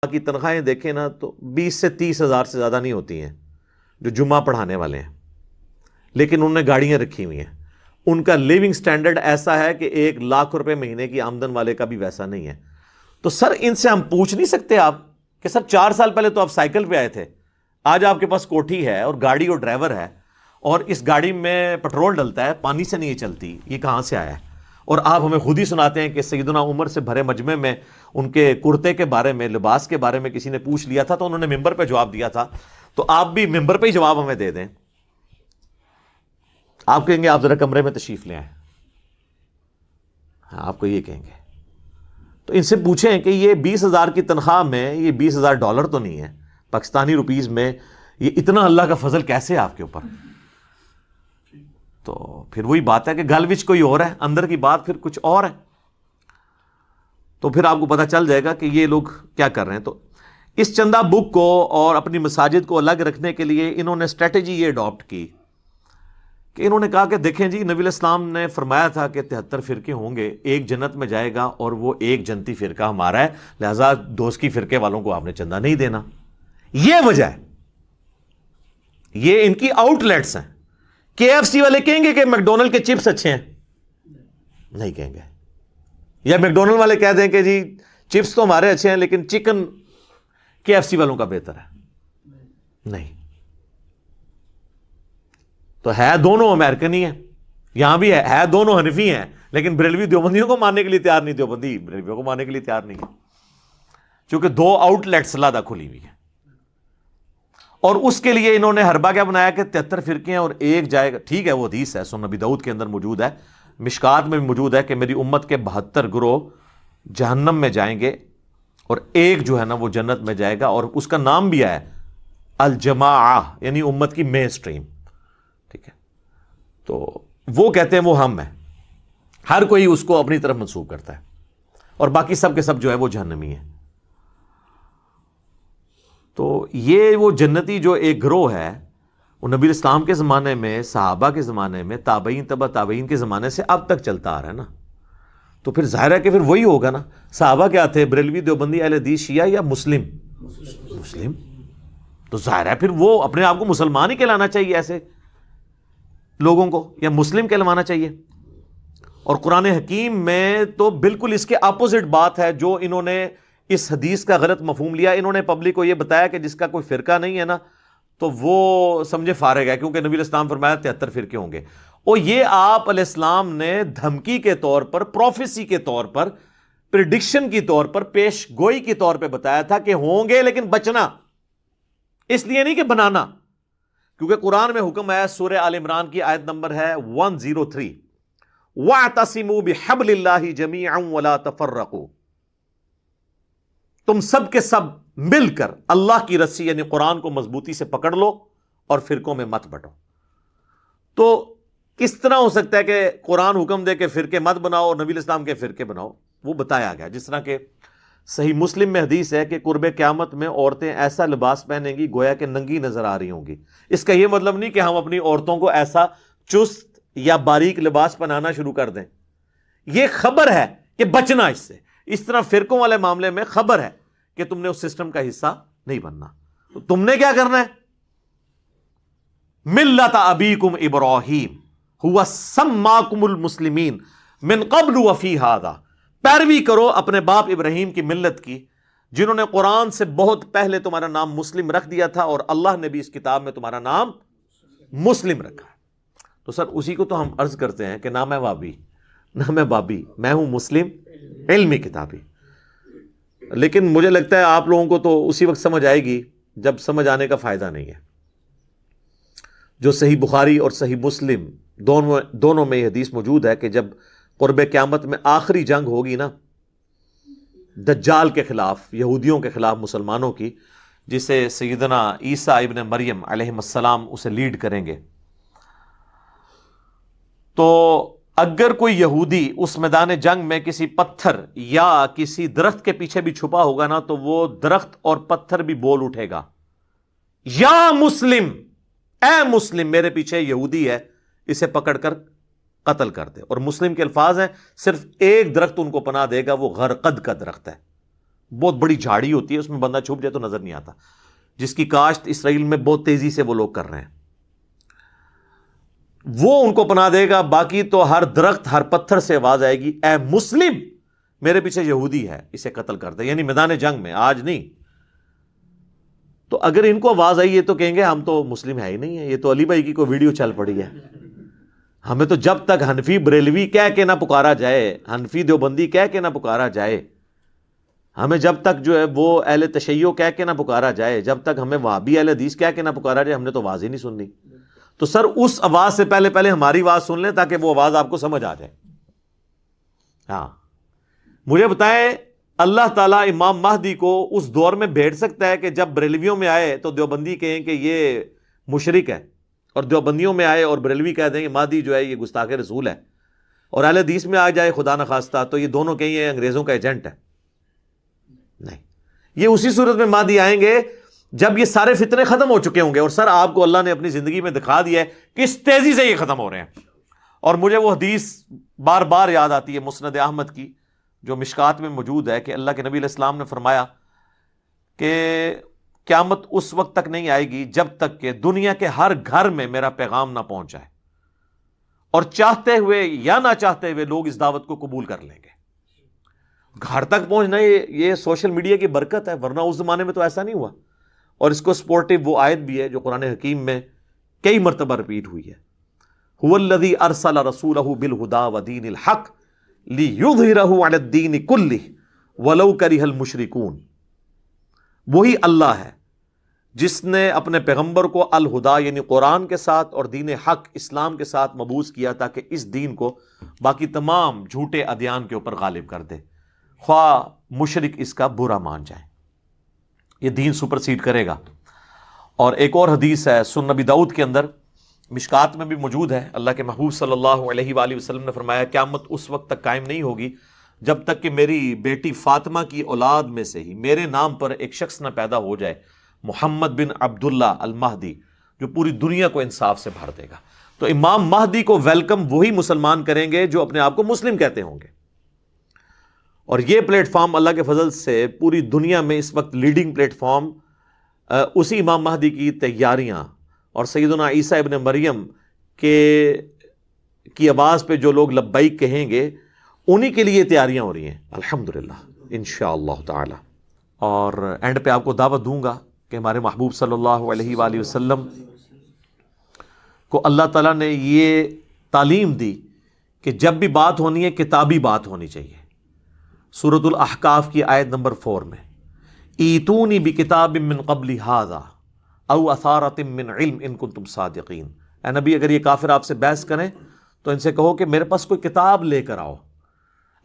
کی تنخواہیں دیکھیں نا تو 20 سے 30 ہزار سے زیادہ نہیں ہوتی ہیں جو جمعہ پڑھانے والے ہیں، لیکن انہوں نے گاڑیاں رکھی ہوئی ہیں. ان کا لیونگ سٹینڈرڈ ایسا ہے کہ 1 لاکھ روپے مہینے کی آمدن والے کا بھی ویسا نہیں ہے. تو سر ان سے ہم پوچھ نہیں سکتے آپ کہ سر 4 سال پہلے تو آپ سائیکل پہ آئے تھے، آج آپ کے پاس کوٹھی ہے اور گاڑی اور ڈرائیور ہے، اور اس گاڑی میں پٹرول ڈلتا ہے، پانی سے نہیں چلتی، یہ کہاں سے آیا ہے؟ اور آپ ہمیں خود ہی سناتے ہیں کہ سیدنا عمر سے بھرے مجمع میں ان کے کرتے کے بارے میں، لباس کے بارے میں کسی نے پوچھ لیا تھا تو انہوں نے ممبر پہ جواب دیا تھا. تو آپ بھی ممبر پہ ہی جواب ہمیں دے دیں. آپ کہیں گے آپ ذرا کمرے میں تشریف لے آئیں، ہاں آپ کو یہ کہیں گے. تو ان سے پوچھیں کہ یہ 20,000 کی تنخواہ میں یہ $20,000 تو نہیں ہے پاکستانی روپیز میں، یہ اتنا اللہ کا فضل کیسے ہے آپ کے اوپر؟ تو پھر وہی بات ہے کہ گل وچ کوئی اور ہے، اندر کی بات پھر کچھ اور ہے. تو پھر آپ کو پتہ چل جائے گا کہ یہ لوگ کیا کر رہے ہیں. تو اس چندہ بک کو اور اپنی مساجد کو الگ رکھنے کے لیے انہوں نے اسٹریٹجی یہ اڈاپٹ کی کہ انہوں نے کہا کہ دیکھیں جی، نبی علیہ السلام نے فرمایا تھا کہ 73 فرقے ہوں گے، ایک جنت میں جائے گا اور وہ ایک جنتی فرقہ ہمارا ہے، لہذا دوست کی فرقے والوں کو آپ نے چندہ نہیں دینا. یہ وجہ ہے، یہ ان کی آؤٹ لیٹس ہیں. KFC والے کہیں گے کہ میکڈونلڈ کے چپس اچھے ہیں؟ نہیں کہیں گے. یا میکڈونلڈ والے کہہ دیں کہ جی چپس تو ہمارے اچھے ہیں لیکن چکن KFC والوں کا بہتر ہے؟ نہیں. تو ہے دونوں امریکن ہی ہیں، یہاں بھی ہے دونوں حنفی ہیں، لیکن بریلوی دیوبندیوں کو ماننے کے لیے تیار نہیں، دیوبندی بریلویوں کو ماننے کے لیے تیار نہیں ہے، چونکہ 2 آؤٹ لیٹس علیحدہ کھلی ہوئی ہیں. اور اس کے لیے انہوں نے حربہ کیا بنایا کہ 73 فرقے ہیں اور ایک جائے گا. ٹھیک ہے، وہ حدیث ہے، سنن نبی داؤد کے اندر موجود ہے، مشکات میں بھی موجود ہے کہ میری امت کے 72 گروہ جہنم میں جائیں گے اور ایک جو ہے نا وہ جنت میں جائے گا، اور اس کا نام بھی ہے الجماعہ، یعنی امت کی مین سٹریم. ٹھیک ہے، تو وہ کہتے ہیں وہ ہم ہیں، ہر کوئی اس کو اپنی طرف منسوب کرتا ہے، اور باقی سب کے سب جو ہے وہ جہنمی ہیں. تو یہ وہ جنتی جو ایک گروہ ہے وہ نبی اسلام کے زمانے میں، صحابہ کے زمانے میں، تابعین تبع تابعین کے زمانے سے اب تک چلتا آ رہا ہے نا. تو پھر ظاہر ہے کہ پھر وہی ہوگا نا. صحابہ کیا تھے؟ بریلوی، دیوبندی، اہل حدیث، شیعہ یا مسلم؟ مسلم. تو ظاہر ہے پھر وہ اپنے آپ کو مسلمان ہی کہلانا چاہیے ایسے لوگوں کو، یا مسلم کہلوانا چاہیے. اور قرآن حکیم میں تو بالکل اس کے اپوزٹ بات ہے. جو انہوں نے اس حدیث کا غلط مفہوم لیا، انہوں نے پبلک کو یہ بتایا کہ جس کا کوئی فرقہ نہیں ہے نا تو وہ سمجھے فارغ ہے، کیونکہ نبی علیہ السلام فرمایا 73 فرقے ہوں گے. اور یہ آپ علیہ السلام نے دھمکی کے طور پر، پروفیسی کے طور پر، پریڈکشن کی طور پر، پیش گوئی کے طور پہ بتایا تھا کہ ہوں گے، لیکن بچنا، اس لیے نہیں کہ بنانا. کیونکہ قرآن میں حکم ہے، سورہ آل عمران کی آیت نمبر ہے 103، وَاعْتَصِمُوا بِحَبْلِ اللَّهِ جَمِيعًا وَلَا تَفَرَّقُوا. تم سب کے سب مل کر اللہ کی رسی یعنی قرآن کو مضبوطی سے پکڑ لو اور فرقوں میں مت بٹو. تو کس طرح ہو سکتا ہے کہ قرآن حکم دے کہ فرقے مت بناؤ اور نبی الاسلام کے فرقے بناؤ؟ وہ بتایا گیا. جس طرح کہ صحیح مسلم میں حدیث ہے کہ قرب قیامت میں عورتیں ایسا لباس پہنیں گی گویا کہ ننگی نظر آ رہی ہوں گی. اس کا یہ مطلب نہیں کہ ہم اپنی عورتوں کو ایسا چست یا باریک لباس پہنانا شروع کر دیں. یہ خبر ہے کہ بچنا اس سے. اس طرح فرقوں والے معاملے میں خبر ہے کہ تم نے اس سسٹم کا حصہ نہیں بننا. تو تم نے کیا کرنا ہے؟ ملت ابیکم ابراہیم ہوا سماکم المسلمین من قبل وفی ھذا. پیروی کرو اپنے باپ ابراہیم کی ملت کی، جنہوں نے قرآن سے بہت پہلے تمہارا نام مسلم رکھ دیا تھا، اور اللہ نے بھی اس کتاب میں تمہارا نام مسلم رکھا ہے. تو سر اسی کو تو ہم عرض کرتے ہیں کہ نہ میں وابی نہ میں بابی، میں ہوں مسلم علمی کتابی. لیکن مجھے لگتا ہے آپ لوگوں کو تو اسی وقت سمجھ آئے گی جب سمجھ آنے کا فائدہ نہیں ہے. جو صحیح بخاری اور صحیح مسلم دونوں میں یہ حدیث موجود ہے کہ جب قرب قیامت میں آخری جنگ ہوگی نا دجال کے خلاف، یہودیوں کے خلاف مسلمانوں کی، جسے سیدنا عیسیٰ ابن مریم علیہ السلام اسے لیڈ کریں گے، تو اگر کوئی یہودی اس میدان جنگ میں کسی پتھر یا کسی درخت کے پیچھے بھی چھپا ہوگا نا تو وہ درخت اور پتھر بھی بول اٹھے گا، یا مسلم، اے مسلم، میرے پیچھے یہودی ہے، اسے پکڑ کر قتل کر دے. اور مسلم کے الفاظ ہیں، صرف ایک درخت ان کو پناہ دے گا، وہ غرقد کا درخت ہے. بہت بڑی جھاڑی ہوتی ہے، اس میں بندہ چھپ جائے تو نظر نہیں آتا، جس کی کاشت اسرائیل میں بہت تیزی سے وہ لوگ کر رہے ہیں، وہ ان کو پناہ دے گا۔ باقی تو ہر درخت، ہر پتھر سے آواز آئے گی، اے مسلم، میرے پیچھے یہودی ہے، اسے قتل کر دے، یعنی میدان جنگ میں، آج نہیں۔ تو اگر ان کو آواز آئی ہے تو کہیں گے ہم تو مسلم ہے ہی نہیں ہے، یہ تو علی بھائی کی کوئی ویڈیو چل پڑی ہے۔ ہمیں تو جب تک حنفی بریلوی کہہ کے نہ پکارا جائے، حنفی دیوبندی کہہ کے نہ پکارا جائے، ہمیں جب تک جو ہے وہ اہل تشیع کہہ کے نہ پکارا جائے، جب تک ہمیں وہابی اہل حدیث کہہ کے نہ پکارا جائے، ہم نے تو آواز ہی نہیں سننی۔ تو سر اس آواز سے پہلے ہماری آواز سن لیں تاکہ وہ آواز آپ کو سمجھ آ جائے۔ ہاں مجھے بتائیں، اللہ تعالیٰ امام مہدی کو اس دور میں بھیج سکتا ہے کہ جب بریلویوں میں آئے تو دیوبندی کہیں کہ یہ مشرک ہے، اور دیوبندیوں میں آئے اور بریلوی کہہ دیں کہ مہدی جو ہے یہ گستاخ رسول ہے، اور اہل حدیث میں آ جائے خدا نخواستہ تو یہ دونوں کہیں یہ انگریزوں کا ایجنٹ ہے؟ نہیں، یہ اسی صورت میں مہدی آئیں گے جب یہ سارے فتنے ختم ہو چکے ہوں گے۔ اور سر آپ کو اللہ نے اپنی زندگی میں دکھا دیا ہے کس تیزی سے یہ ختم ہو رہے ہیں۔ اور مجھے وہ حدیث بار بار یاد آتی ہے مسند احمد کی، جو مشکات میں موجود ہے، کہ اللہ کے نبی علیہ السلام نے فرمایا کہ قیامت اس وقت تک نہیں آئے گی جب تک کہ دنیا کے ہر گھر میں میرا پیغام نہ پہنچ جائے، اور چاہتے ہوئے یا نہ چاہتے ہوئے لوگ اس دعوت کو قبول کر لیں گے۔ گھر تک پہنچنا یہ سوشل میڈیا کی برکت ہے، ورنہ اس زمانے میں تو ایسا نہیں ہوا۔ اور اس کو سپورٹیو وہ آیت بھی ہے جو قرآن حکیم میں کئی مرتبہ ریپیٹ ہوئی ہے، هو الذی ارسل رسولہ بالہدی ودین الحق لیظہرہ علی الدین کلہ ولو کرہ المشرکون۔ وہی اللہ ہے جس نے اپنے پیغمبر کو الہدا یعنی قرآن کے ساتھ اور دین حق اسلام کے ساتھ مبعوث کیا تاکہ اس دین کو باقی تمام جھوٹے ادیان کے اوپر غالب کر دے، خواہ مشرک اس کا برا مان جائے۔ یہ دین سپرسیڈ کرے گا۔ اور ایک اور حدیث ہے سنن نبی داؤد کے اندر، مشکات میں بھی موجود ہے، اللہ کے محبوب صلی اللہ علیہ وآلہ وسلم نے فرمایا قیامت اس وقت تک قائم نہیں ہوگی جب تک کہ میری بیٹی فاطمہ کی اولاد میں سے ہی میرے نام پر ایک شخص نہ پیدا ہو جائے، محمد بن عبداللہ المہدی، جو پوری دنیا کو انصاف سے بھر دے گا۔ تو امام مہدی کو ویلکم وہی مسلمان کریں گے جو اپنے آپ کو مسلم کہتے ہوں گے۔ اور یہ پلیٹ فارم اللہ کے فضل سے پوری دنیا میں اس وقت لیڈنگ پلیٹ فارم اسی امام مہدی کی تیاریاں، اور سیدنا عیسیٰ ابن مریم کی آواز پہ جو لوگ لبیک کہیں گے انہی کے لیے تیاریاں ہو رہی ہیں الحمدللہ انشاءاللہ تعالی۔ اور اینڈ پہ آپ کو دعوت دوں گا کہ ہمارے محبوب صلی اللہ علیہ وآلہ وسلم کو اللہ تعالیٰ نے یہ تعلیم دی کہ جب بھی بات ہونی ہے کتابی بات ہونی چاہیے۔ سورۃ الاحقاف کی آیت نمبر 4 میں ایتونی بکتاب من قبل ھذا او اثارۃ من علم ان کنتم صادقین۔ اے نبی اگر یہ کافر آپ سے بحث کریں تو ان سے کہو کہ میرے پاس کوئی کتاب لے کر آؤ۔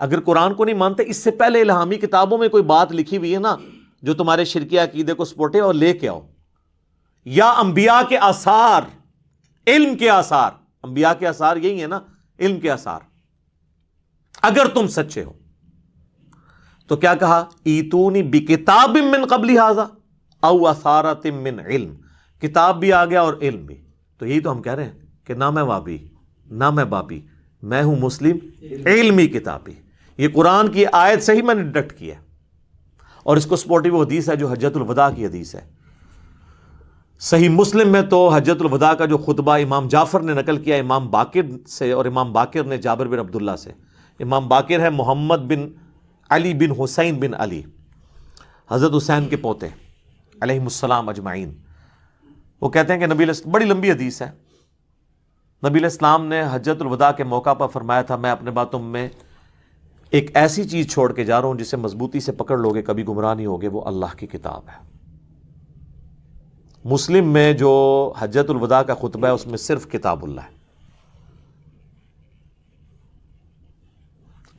اگر قرآن کو نہیں مانتے اس سے پہلے الہامی کتابوں میں کوئی بات لکھی ہوئی ہے نا جو تمہارے شرکیہ عقیدے کو سپورٹ ہے، اور لے کے آؤ، یا انبیاء کے آثار، علم کے آثار۔ انبیاء کے آثار یہی ہے نا، علم کے آثار، اگر تم سچے ہو۔ تو کیا کہا؟ ایتونی بکتاب من قبل ھذا او اثارۃ من علم، کتاب بھی آ گیا اور علم بھی۔ تو یہی تو ہم کہہ رہے ہیں کہ نہ میں وابی نہ میں بابی، میں ہوں مسلم علمی کتابی۔ یہ قرآن کی آیت سے ہی میں نے ڈیڈکٹ کیا، اور اس کو سپورٹیو حدیث ہے جو حجۃ الوداع کی حدیث ہے۔ صحیح مسلم میں تو حجۃ الوداع کا جو خطبہ امام جعفر نے نقل کیا امام باقر سے، اور امام باقر نے جابر بن عبداللہ سے۔ امام باقر ہے محمد بن علی بن حسین بن علی، حضرت حسین کے پوتے علیہ السلام اجمعین۔ وہ کہتے ہیں کہ نبی علیہ بڑی لمبی حدیث ہے، نبی علیہ السلام نے حجۃ الوداع کے موقع پر فرمایا تھا میں اپنے باتوں میں ایک ایسی چیز چھوڑ کے جا رہا ہوں جسے مضبوطی سے پکڑ لوگے کبھی گمراہ نہیں ہوگے، وہ اللہ کی کتاب ہے۔ مسلم میں جو حجۃ الوداع کا خطبہ ہے اس میں صرف کتاب اللہ ہے۔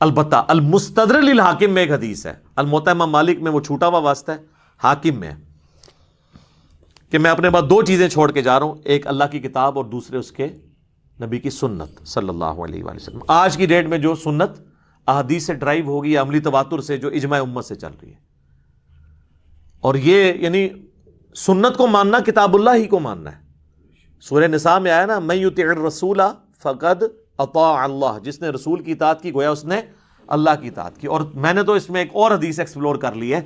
البتہ المستدرک للحاکم میں ایک حدیث ہے، الموطا امام مالک میں وہ چھوٹا ہوا واسطہ ہے، حاکم میں کہ میں اپنے بعد 2 چیزیں چھوڑ کے جا رہا ہوں، ایک اللہ کی کتاب اور دوسرے اس کے نبی کی سنت صلی اللہ علیہ وآلہ وسلم۔ آج کی ڈیٹ میں جو سنت احادیث سے ڈرائیو ہوگی یا عملی تواتر سے جو اجماع امت سے چل رہی ہے، اور یہ یعنی سنت کو ماننا کتاب اللہ ہی کو ماننا ہے۔ سورہ نساء میں آیا نا من یطع الرسول فقد اطاع اللہ، جس نے رسول کی اطاعت کی گویا اس نے اللہ کی اطاعت کی. اور میں نے تو اس میں ایک اور حدیث ایکسپلور کر لی ہے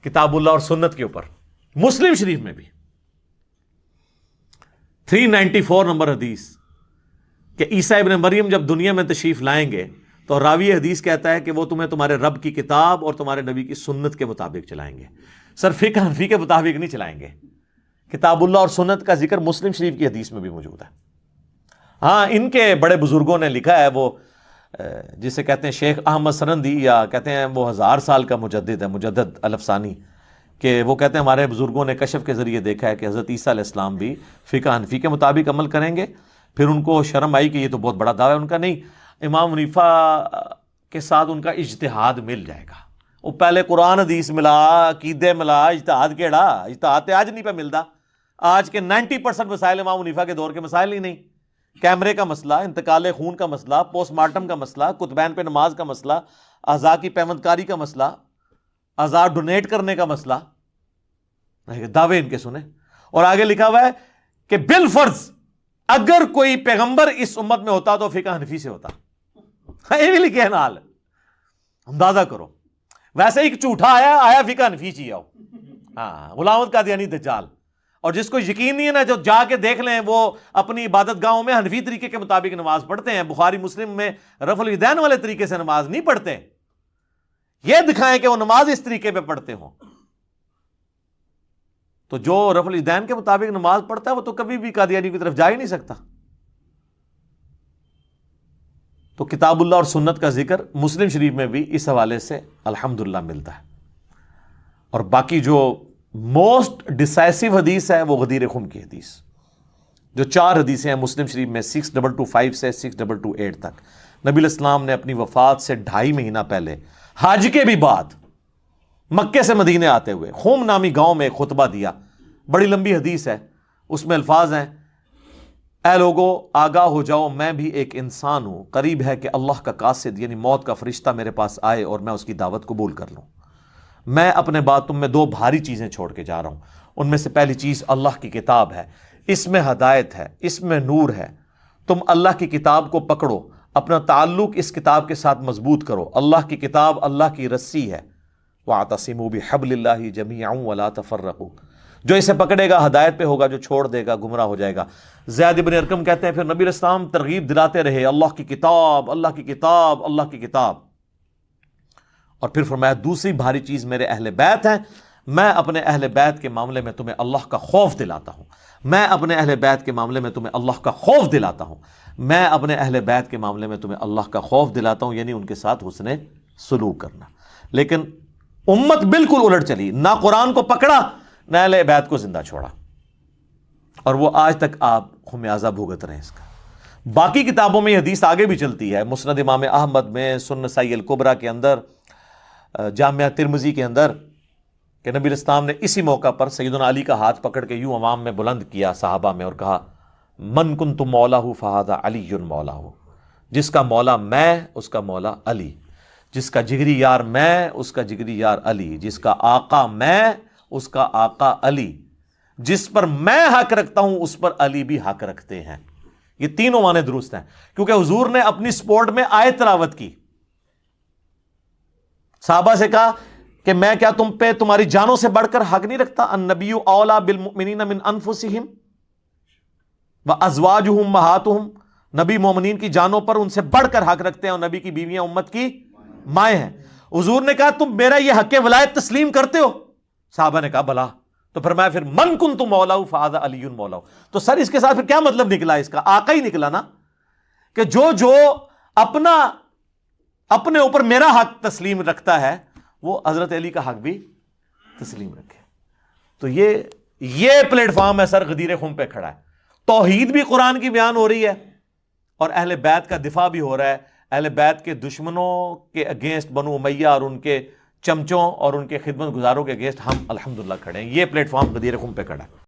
کتاب اللہ اور سنت کے اوپر. مسلم شریف میں بھی 394 نمبر حدیث کہ عیسیٰ ابن مریم جب دنیا میں تشریف لائیں گے تو راوی حدیث کہتا ہے کہ وہ تمہیں تمہارے رب کی کتاب اور تمہارے نبی کی سنت کے مطابق چلائیں گے. سر فقہ حنفی کے مطابق نہیں چلائیں گے. کتاب اللہ اور سنت کا ذکر مسلم شریف کی حدیث میں بھی موجود ہے. ہاں ان کے بڑے بزرگوں نے لکھا ہے, وہ جسے کہتے ہیں شیخ احمد سرندی, یا کہتے ہیں وہ 1000 سال کا مجدد ہے, مجدد الفسانی, کہ وہ کہتے ہیں ہمارے بزرگوں نے کشف کے ذریعے دیکھا ہے کہ حضرت عیسیٰ علیہ السلام بھی فقہ حنفی کے مطابق عمل کریں گے. پھر ان کو شرم آئی کہ یہ تو بہت بڑا دعویٰ ہے ان کا. نہیں, امام حنیفہ کے ساتھ ان کا اجتہاد مل جائے گا. وہ پہلے قرآن حدیث ملا, عقیدے ملا, اجتہاد کیڑا, اجتہاد تے آج نہیں پہ ملتا. آج کے 90% مسائل امام حنیفہ کے دور کے مسائل ہی نہیں. کیمرے کا مسئلہ, انتقال خون کا مسئلہ, پوسٹ مارٹم کا مسئلہ, کتبین پہ نماز کا مسئلہ, اعضاء کی پیوند کاری کا مسئلہ, اعضاء ڈونیٹ کرنے کا مسئلہ, دعوے ان کے سنے. اور آگے لکھا ہوا ہے کہ بالفرض اگر کوئی پیغمبر اس امت میں ہوتا تو فقہ حنفی سے ہوتا. یہ بھی لکھے ہیں نال, اندازہ کرو. ویسے ایک جھوٹا آیا فقہ حنفی چاہیے. ہاں, غلام احمد قادیانی دجال. اور جس کو یقین نہیں ہے نا, جو جا کے دیکھ لیں, وہ اپنی عبادت گاہوں میں حنفی طریقے کے مطابق نماز پڑھتے ہیں. بخاری مسلم میں رفع الیدین والے طریقے سے نماز نہیں پڑھتے. یہ دکھائیں کہ وہ نماز اس طریقے پہ پڑھتے ہوں. تو جو رفع الیدین کے مطابق نماز پڑھتا ہے وہ تو کبھی بھی قادیانی کی طرف جا ہی نہیں سکتا. تو کتاب اللہ اور سنت کا ذکر مسلم شریف میں بھی اس حوالے سے الحمدللہ ملتا ہے. اور باقی جو موسٹ ڈسائسو حدیث ہے وہ غدیر خم کی حدیث, جو 4 حدیثیں ہیں مسلم شریف میں 6225 سے 6228 تک. نبی علیہ السلام نے اپنی وفات سے 2.5 مہینہ پہلے حج کے بھی بعد مکے سے مدینے آتے ہوئے خم نامی گاؤں میں ایک خطبہ دیا. بڑی لمبی حدیث ہے, اس میں الفاظ ہیں, اے لوگو آگاہ ہو جاؤ, میں بھی ایک انسان ہوں, قریب ہے کہ اللہ کا قاصد یعنی موت کا فرشتہ میرے پاس آئے اور میں اس کی دعوت قبول کر لوں. میں اپنے بعد تم میں 2 بھاری چیزیں چھوڑ کے جا رہا ہوں. ان میں سے پہلی چیز اللہ کی کتاب ہے, اس میں ہدایت ہے, اس میں نور ہے. تم اللہ کی کتاب کو پکڑو, اپنا تعلق اس کتاب کے ساتھ مضبوط کرو. اللہ کی کتاب اللہ کی رسی ہے. وَاعْتَصِمُوا بِحَبْلِ اللَّهِ جَمِيعًا وَلَا تَفَرَّقُوا. جو اسے پکڑے گا ہدایت پہ ہوگا, جو چھوڑ دے گا گمراہ ہو جائے گا. زید بن ارقم کہتے ہیں پھر نبی علیہ السلام ترغیب دلاتے رہے, اللہ کی کتاب, اللہ کی کتاب, اللہ کی کتاب. اور پھر فرمایا دوسری بھاری چیز میرے اہل بیت ہیں, میں اپنے اہل بیت کے معاملے میں تمہیں اللہ کا خوف دلاتا ہوں. میں اپنے اہل بیت کے معاملے میں تمہیں اللہ کا خوف دلاتا ہوں. میں اپنے اہل بیت کے معاملے میں تمہیں اللہ کا خوف دلاتا ہوں, یعنی ان کے ساتھ حسن سلوک کرنا. لیکن امت بالکل الٹ چلی, نہ قرآن کو پکڑا نہ اہل بیت کو زندہ چھوڑا, اور وہ آج تک آپ خمیازہ بھگت رہے ہیں اس کا. باقی کتابوں میں یہ حدیث آگے بھی چلتی ہے, مسند امام احمد میں, سنن نسائی الکبریٰ کے اندر, جامعہ ترمذی کے اندر, کہ نبی علیہ السلام نے اسی موقع پر سیدنا علی کا ہاتھ پکڑ کے یوں عوام میں بلند کیا صحابہ میں, اور کہا من کنت مولاہ فہذا علی مولاہ. جس کا مولا میں اس کا مولا علی, جس کا جگری یار میں اس کا جگری یار علی, جس کا آقا میں اس کا آقا علی, جس پر میں حق رکھتا ہوں اس پر علی بھی حق رکھتے ہیں. یہ تینوں معنی درست ہیں, کیونکہ حضور نے اپنی سپورٹ میں آیت تلاوت کی. صحابہ سے کہا کہ میں کیا تم پہ تمہاری جانوں سے بڑھ کر حق نہیں رکھتا؟ النبی اولا بالمؤمنین من انفسہم وازواجہم امہاتہم, نبی مومنین کی جانوں پر ان سے بڑھ کر حق رکھتے ہیں, اور نبی کی بیویاں امت کی مائیں ہیں. حضور نے کہا تم میرا یہ حق ولایت تسلیم کرتے ہو؟ صحابہ نے کہا بلا. تو فرمایا پھر من کنت مولاہ فہذا علی مولاہ. تو سر اس کے ساتھ پھر کیا مطلب نکلا اس کا؟ آقا ہی نکلا نا, کہ جو اپنے اوپر میرا حق تسلیم رکھتا ہے وہ حضرت علی کا حق بھی تسلیم رکھے. تو یہ پلیٹ فارم ہے سر, غدیر خم پہ کھڑا ہے. توحید بھی قرآن کی بیان ہو رہی ہے, اور اہل بیت کا دفاع بھی ہو رہا ہے. اہل بیت کے دشمنوں کے اگینسٹ بنو امیہ اور ان کے چمچوں اور ان کے خدمت گزاروں کے اگینسٹ ہم الحمدللہ کھڑے ہیں. یہ پلیٹ فارم غدیر خم پہ کھڑا ہے.